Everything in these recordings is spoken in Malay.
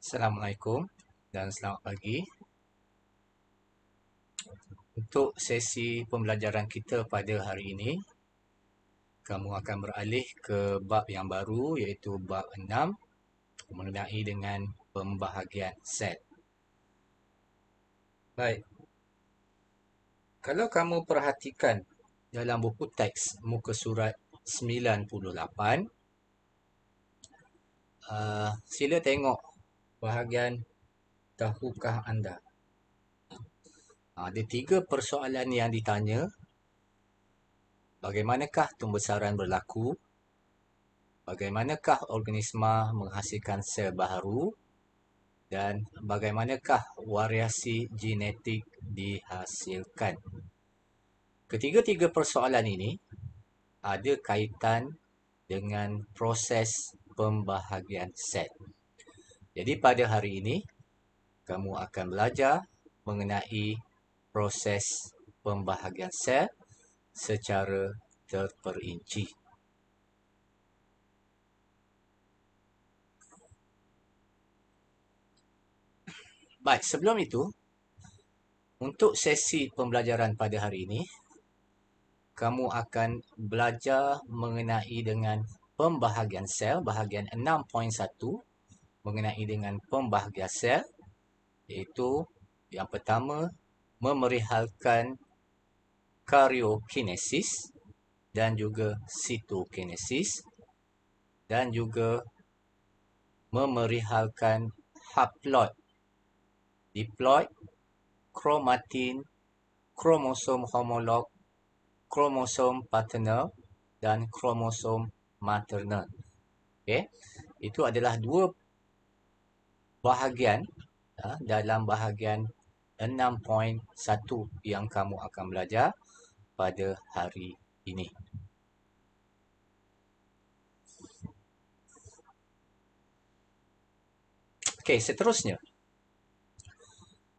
Assalamualaikum dan selamat pagi. Untuk sesi pembelajaran kita pada hari ini, kamu akan beralih ke bab yang baru iaitu bab 6 mengenai dengan pembahagian sel. Baik, kalau kamu perhatikan dalam buku teks muka surat 98, sila tengok bahagian tahukah anda. Ada 3 persoalan yang ditanya. Bagaimanakah pembesaran berlaku? Bagaimanakah organisma menghasilkan sel baharu? Dan bagaimanakah variasi genetik dihasilkan? Ketiga-tiga persoalan ini ada kaitan dengan proses pembahagian sel. Jadi pada hari ini, kamu akan belajar mengenai proses pembahagian sel secara terperinci. Baik, sebelum itu, untuk sesi pembelajaran pada hari ini, kamu akan belajar mengenai dengan pembahagian sel, bahagian 6.1, mengenai dengan pembahagian sel, iaitu yang pertama, memerihalkan karyokinesis dan juga sitokinesis, dan juga memerihalkan haploid, diploid, kromatin, kromosom homolog, kromosom paternal dan kromosom maternal. Okey, itu adalah dua bahagian dalam bahagian 6.1 yang kamu akan belajar pada hari ini. Okey, seterusnya.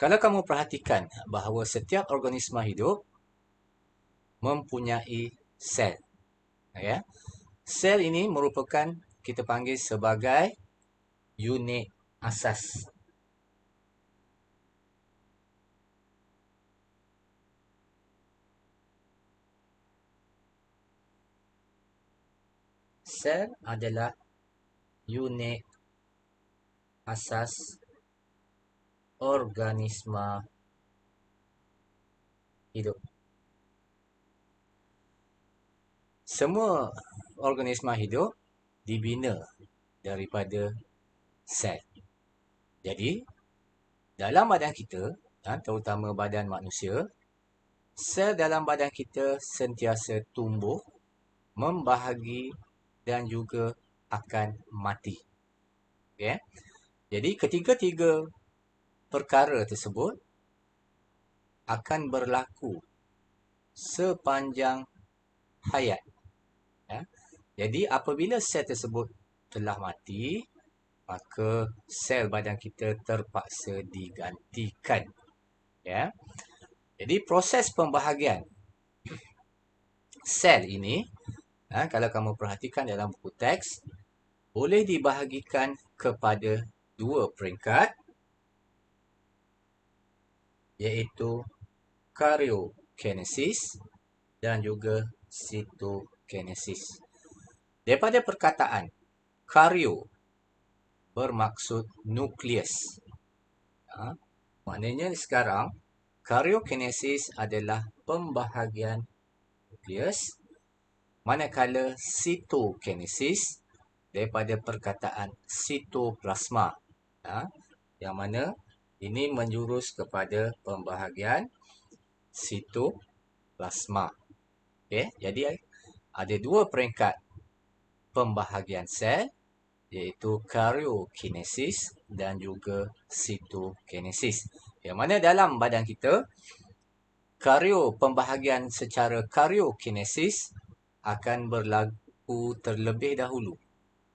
Kalau kamu perhatikan bahawa setiap organisma hidup mempunyai sel. Ya. Sel ini merupakan kita panggil sebagai unit asas. Sel adalah unit asas organisma hidup. Semua organisma hidup dibina daripada sel. Jadi, dalam badan kita, terutama badan manusia, sel dalam badan kita sentiasa tumbuh, membahagi dan juga akan mati. Okay? Jadi, ketiga-tiga perkara tersebut akan berlaku sepanjang hayat. Ya. Jadi, apabila sel tersebut telah mati, maka sel badan kita terpaksa digantikan. Ya. Jadi, proses pembahagian sel ini, kalau kamu perhatikan dalam buku teks, boleh dibahagikan kepada dua peringkat, iaitu karyokinesis dan juga sitokinesis. Daripada perkataan karyo bermaksud nukleus. Maknanya sekarang karyokinesis adalah pembahagian nukleus, manakala sitokinesis daripada perkataan sitoplasma, yang mana ini menjurus kepada pembahagian sitoplasma. Okay? Jadi ada dua peringkat pembahagian sel, iaitu karyokinesis dan juga sitokinesis. Yang mana dalam badan kita, pembahagian secara karyokinesis akan berlaku terlebih dahulu.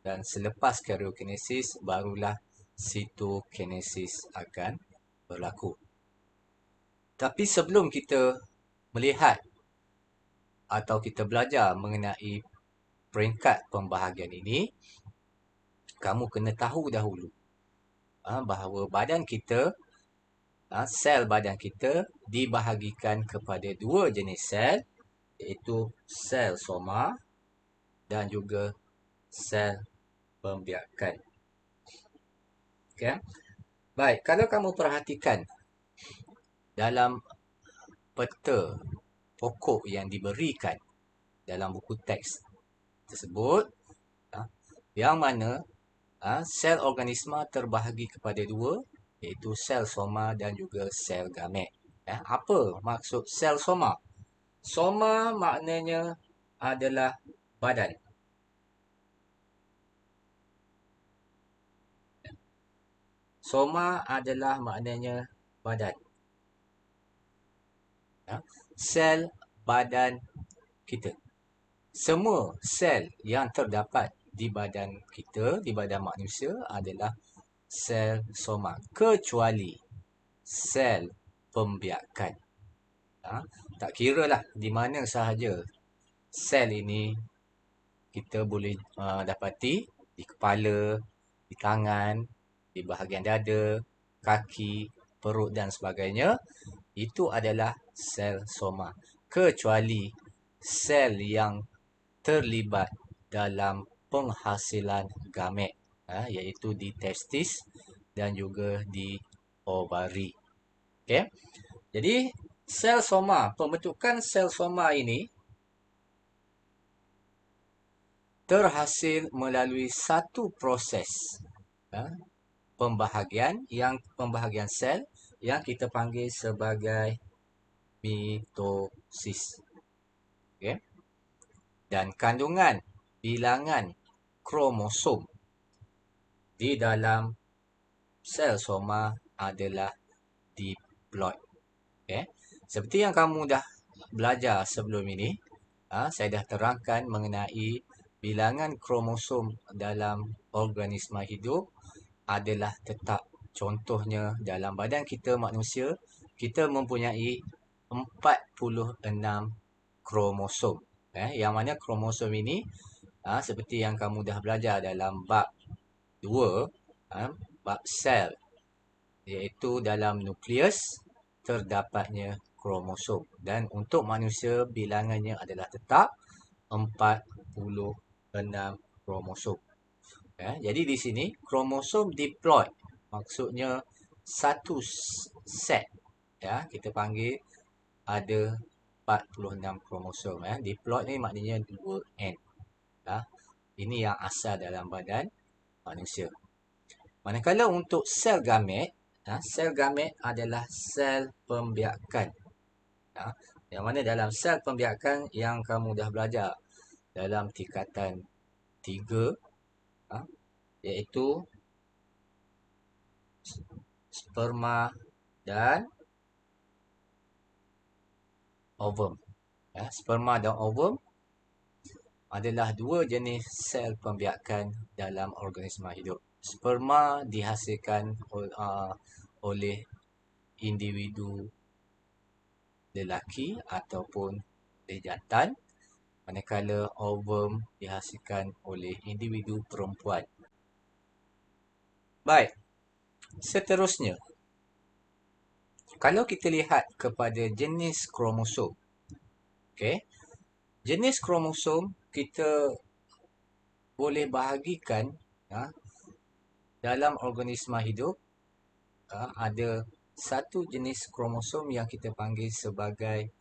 Dan selepas karyokinesis, barulah sitokinesis akan berlaku. Tapi sebelum kita melihat atau kita belajar mengenai peringkat pembahagian ini, kamu kena tahu dahulu bahawa badan kita, sel badan kita dibahagikan kepada dua jenis sel, iaitu sel soma dan juga sel pembiakan. Okay? Baik, kalau kamu perhatikan dalam peta pokok yang diberikan dalam buku teks tersebut, yang mana sel organisma terbahagi kepada dua, iaitu sel soma dan juga sel gamet. Apa maksud sel soma? Soma maknanya adalah badan. Soma adalah maknanya badan. Sel badan kita. Semua sel yang terdapat di badan kita, di badan manusia adalah sel soma. Kecuali sel pembiakan. Tak kira lah di mana sahaja sel ini kita boleh dapati, di kepala, di tangan, di bahagian dada, kaki, perut dan sebagainya. Itu adalah sel soma. Kecuali sel yang terlibat dalam penghasilan gamet, iaitu di testis dan juga di ovari. Okay? Jadi sel soma, pembentukan sel soma ini terhasil melalui satu proses pembahagian sel yang kita panggil sebagai mitosis. Okay? Dan kandungan bilangan kromosom di dalam sel soma adalah diploid. Okay? Seperti yang kamu dah belajar sebelum ini, saya dah terangkan mengenai bilangan kromosom dalam organisma hidup adalah tetap. Contohnya dalam badan kita manusia, kita mempunyai 46 kromosom. Yang mana kromosom ini seperti yang kamu dah belajar dalam bab 2, bab sel, iaitu dalam nukleus terdapatnya kromosom. Dan untuk manusia bilangannya adalah tetap 46 kromosom. Jadi di sini kromosom diploid maksudnya satu set, kita panggil ada 46 kromosom. Diploid ni maknanya 2N. Ini yang asal dalam badan manusia. Manakala untuk sel gamet, sel gamet adalah sel pembiakan. Yang mana dalam sel pembiakan yang kamu dah belajar dalam tingkatan 3, iaitu sperma dan ovum. Sperma dan ovum adalah dua jenis sel pembiakan dalam organisma hidup. Sperma dihasilkan oleh individu lelaki ataupun jantan, manakala ovum dihasilkan oleh individu perempuan. Baik, seterusnya, kalau kita lihat kepada jenis kromosom, jenis kromosom kita boleh bahagikan dalam organisma hidup. Ada satu jenis kromosom yang kita panggil sebagai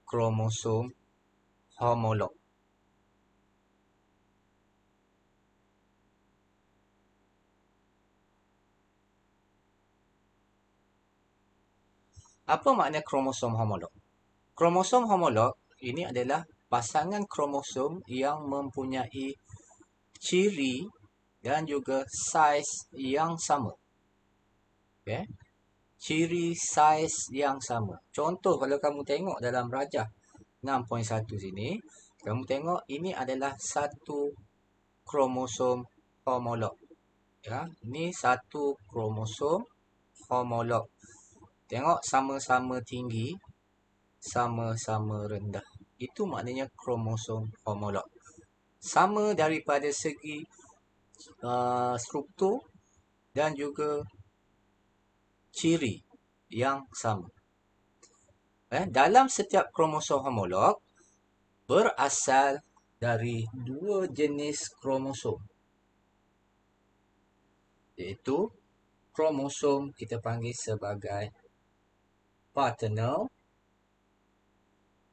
kromosom homolog. Apa makna kromosom homolog? Kromosom homolog ini adalah pasangan kromosom yang mempunyai ciri dan juga saiz yang sama. Ciri saiz yang sama. Contoh kalau kamu tengok dalam rajah 6.1 sini, kamu tengok ini adalah satu kromosom homolog. Ini satu kromosom homolog. Tengok sama-sama tinggi, sama-sama rendah. Itu maknanya kromosom homolog. Sama daripada segi struktur dan juga ciri yang sama. Dalam setiap kromosom homolog berasal dari dua jenis kromosom, iaitu kromosom kita panggil sebagai paternal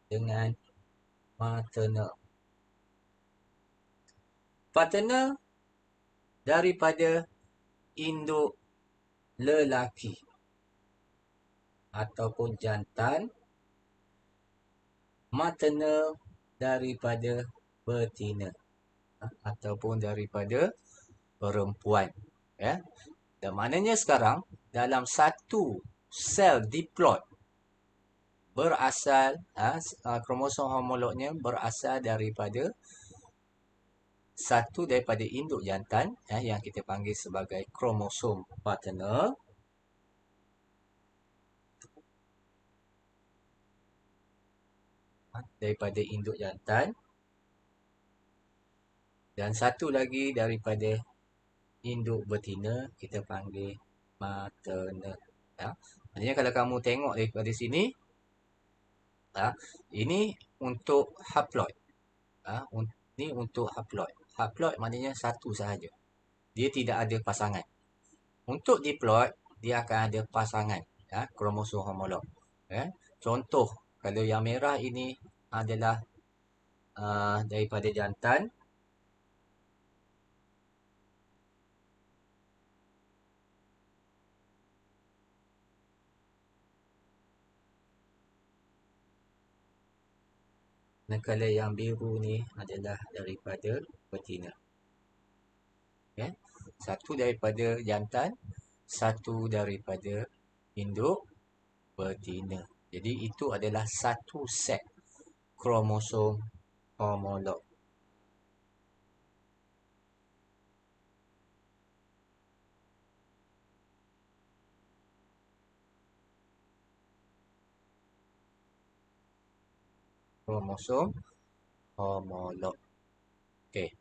dengan maternal. Paternal daripada induk lelaki ataupun jantan, maternal daripada betina ataupun daripada perempuan. Ya. Dan maknanya sekarang dalam satu sel diploid berasal kromosom homolognya berasal daripada satu daripada induk jantan yang kita panggil sebagai kromosom paternal, daripada induk jantan, dan satu lagi daripada induk betina kita panggil maternal. Maksudnya kalau kamu tengok daripada sini, ini untuk haploid. Ini untuk haploid. Haploid maknanya satu sahaja. Dia tidak ada pasangan. Untuk diploid, dia akan ada pasangan, kromosom homolog. Contoh, kalau yang merah ini adalah daripada jantan, dan kalau yang biru ni adalah daripada betina. Satu daripada jantan, satu daripada induk betina. Jadi itu adalah satu set kromosom homolog. Kromosom homolog. Okey.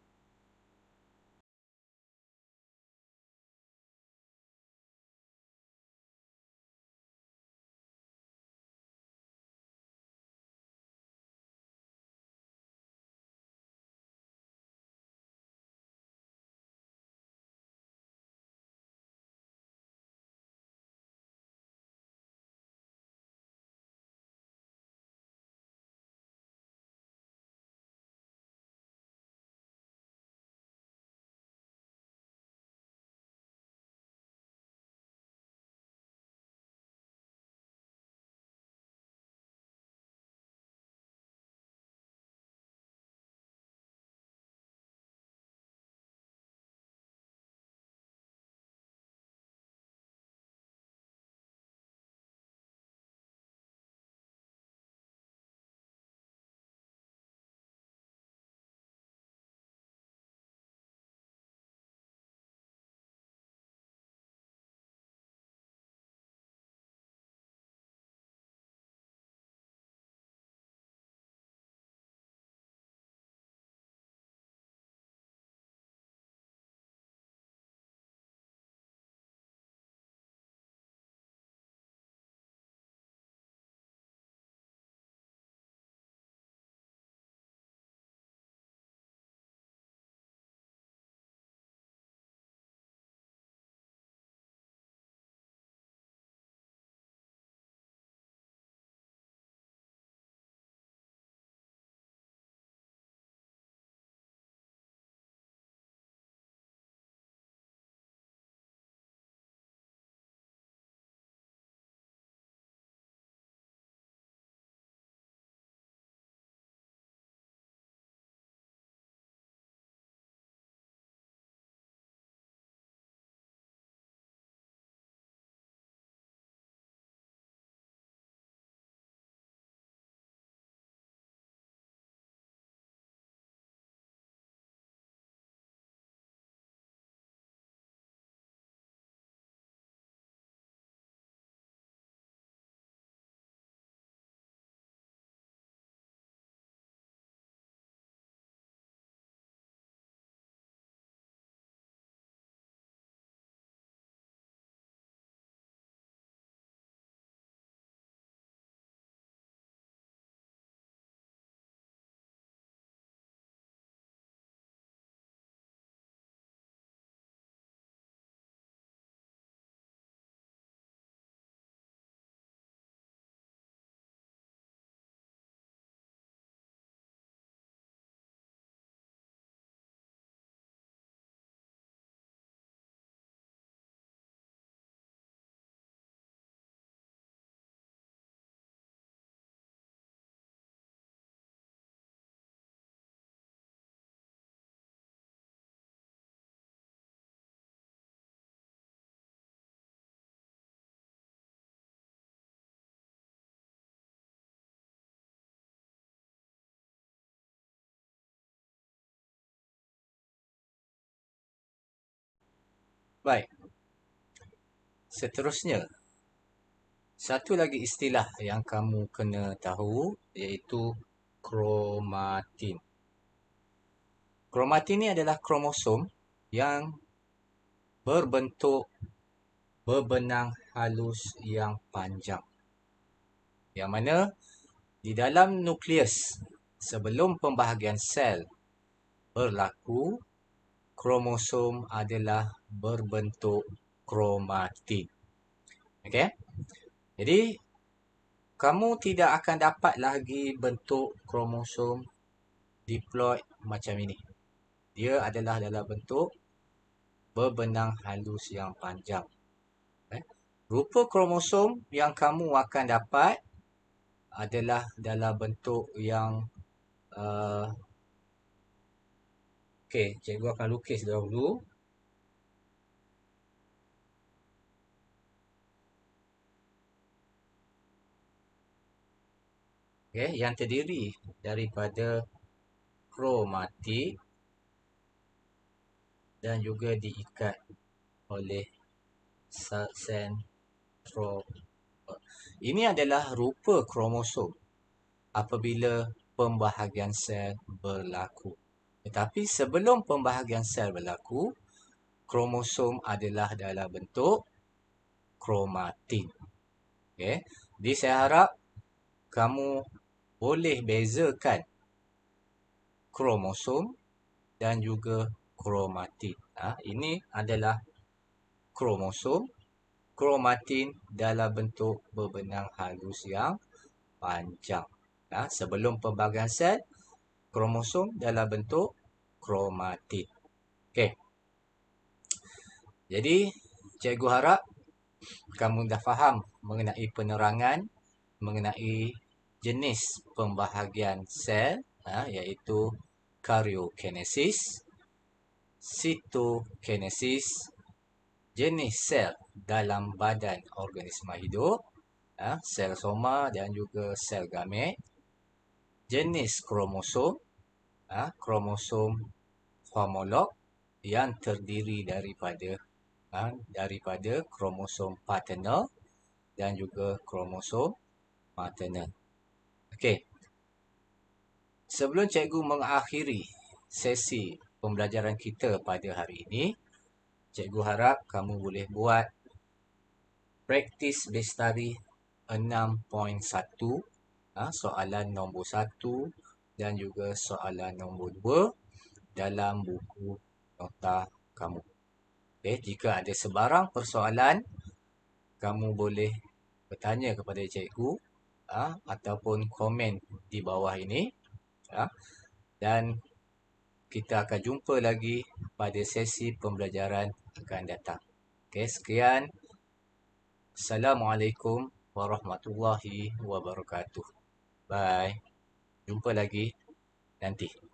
Baik, seterusnya. Satu lagi istilah yang kamu kena tahu iaitu kromatin. Kromatin ni adalah kromosom yang berbentuk berbenang halus yang panjang. Yang mana di dalam nukleus sebelum pembahagian sel berlaku, kromosom adalah berbentuk kromatin. Okey? Jadi kamu tidak akan dapat lagi bentuk kromosom diploid macam ini. Dia adalah dalam bentuk berbenang halus yang panjang. Rupa kromosom yang kamu akan dapat adalah dalam bentuk yang okey, cikgu akan lukis dahulu. Okey, yang terdiri daripada kromatik dan juga diikat oleh sentrol. Ini adalah rupa kromosom apabila pembahagian sel berlaku. Tetapi sebelum pembahagian sel berlaku, kromosom adalah dalam bentuk kromatin. Okay. Jadi saya harap kamu boleh bezakan kromosom dan juga kromatin. Ini adalah kromosom, kromatin dalam bentuk berbenang halus yang panjang. Sebelum pembahagian sel, kromosom dalam bentuk kromatin. Okey. Jadi, cikgu harap kamu dah faham mengenai penerangan mengenai jenis pembahagian sel, iaitu karyokinesis, sitokinesis, jenis sel dalam badan organisma hidup, sel soma dan juga sel gamet, jenis kromosom, kromosom homolog yang terdiri daripada kromosom paternal dan juga kromosom maternal. Okey. Sebelum cikgu mengakhiri sesi pembelajaran kita pada hari ini, cikgu harap kamu boleh buat praktis base study 6.1, soalan nombor 1 dan juga soalan nombor 2 dalam buku nota kamu. Okay, jika ada sebarang persoalan, kamu boleh bertanya kepada cikgu ataupun komen di bawah ini. Dan kita akan jumpa lagi pada sesi pembelajaran akan datang. Okay, sekian. Assalamualaikum warahmatullahi wabarakatuh. Bye. Jumpa lagi nanti.